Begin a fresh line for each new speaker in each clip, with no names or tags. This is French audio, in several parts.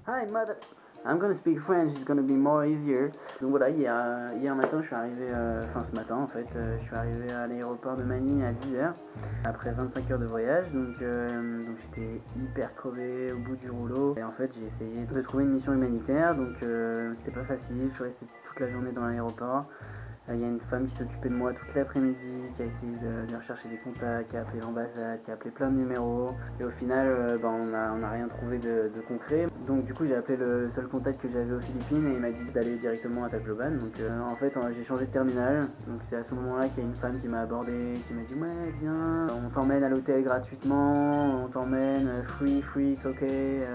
Hi mother. I'm gonna speak French, it's gonna be more easier. Donc voilà, hier matin, je suis arrivé, ce matin en fait, je suis arrivé à l'aéroport de Manille à 10h, après 25 heures de voyage, donc j'étais hyper crevé au bout du rouleau. Et en fait, j'ai essayé de trouver une mission humanitaire, donc c'était pas facile, je suis resté toute la journée dans l'aéroport. Il y a une femme qui s'occupait de moi toute l'après-midi, qui a essayé de rechercher des contacts, qui a appelé l'ambassade, qui a appelé plein de numéros. Et au final, on n'a rien trouvé de concret. Donc du coup, j'ai appelé le seul contact que j'avais aux Philippines et il m'a dit d'aller directement à Tacloban. Donc en fait, j'ai changé de terminal. Donc c'est à ce moment-là qu'il y a une femme qui m'a abordé, qui m'a dit ouais, viens, on t'emmène à l'hôtel gratuitement, on t'emmène free, it's ok,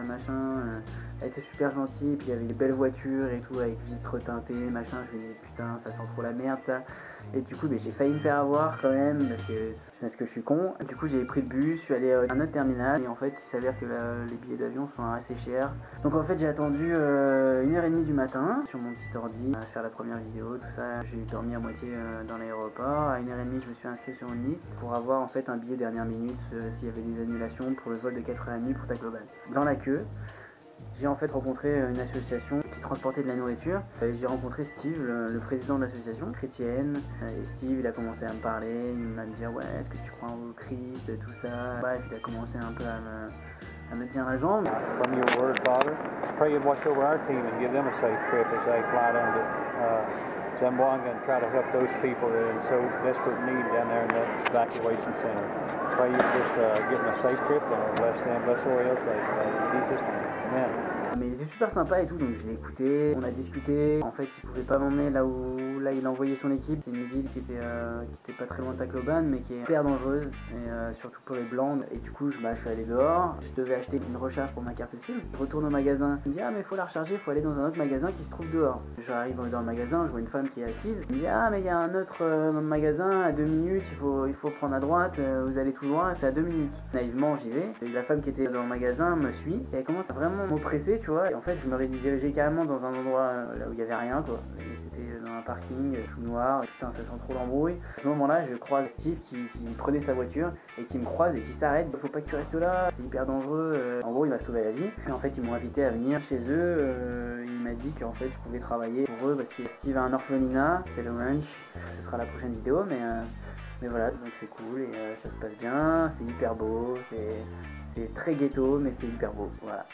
machin. Elle était super gentille, puis il y avait des belles voitures et tout, avec vitres teintées, machin. Je me disais putain, ça sent trop la merde ça. Et du coup, j'ai failli me faire avoir quand même, parce que je suis con. Du coup, j'ai pris le bus, je suis allé à un autre terminal, et en fait, il s'avère que les billets d'avion sont assez chers. Donc en fait, j'ai attendu 1h30 du matin sur mon petit ordi à faire la première vidéo, tout ça. J'ai dormi à moitié dans l'aéroport. À 1h30, je me suis inscrit sur une liste pour avoir en fait un billet dernière minute s'il y avait des annulations pour le vol de 4h30 pour Tacloban. Dans la queue, j'ai en fait rencontré une association qui transportait de la nourriture. J'ai rencontré Steve, le président de l'association chrétienne. Et Steve, il a commencé à me parler, il m'a dit ouais, est-ce que tu crois au Christ, tout ça. Bref, il a commencé un peu à me tenir la jambe.
From your word, Father, pray and watch over our team and give them a safe trip as they fly down to Zamboanga and try to help those people that are in so desperate need down there in the evacuation center. Pray you just give them a safe trip and bless them, bless Oreo safe. In Jesus' name. Amen.
Mais il était super sympa et tout, donc je l'ai écouté, on a discuté. En fait, il pouvait pas m'emmener là il a envoyé son équipe. C'est une ville qui était pas très loin de Tacloban, mais qui est hyper dangereuse, et surtout pour les blancs. Et du coup, je suis allé dehors, je devais acheter une recharge pour ma carte SIM. Je retourne au magasin, il me dit ah mais faut la recharger, faut aller dans un autre magasin qui se trouve dehors. J'arrive dans le magasin, je vois une femme qui est assise, il me dit ah mais il y a un autre magasin à 2 minutes, il faut prendre à droite, vous allez tout droit, c'est à 2 minutes. Naïvement, j'y vais, et la femme qui était dans le magasin me suit, et elle commence à vraiment m'oppresser, tu vois. Et en fait, je me dirigeais carrément dans un endroit là où il y avait rien, quoi. Et c'était dans un parking tout noir, et putain, ça sent trop l'embrouille. À ce moment-là, je croise Steve qui prenait sa voiture et qui me croise et qui s'arrête. Faut pas que tu restes là, c'est hyper dangereux. En gros, il m'a sauvé la vie. Et en fait, ils m'ont invité à venir chez eux. Il m'a dit qu'en fait, je pouvais travailler pour eux parce que Steve a un orphelinat, c'est le ranch. Ce sera la prochaine vidéo, mais voilà, donc c'est cool et ça se passe bien, c'est hyper beau, c'est très ghetto, mais c'est hyper beau, voilà.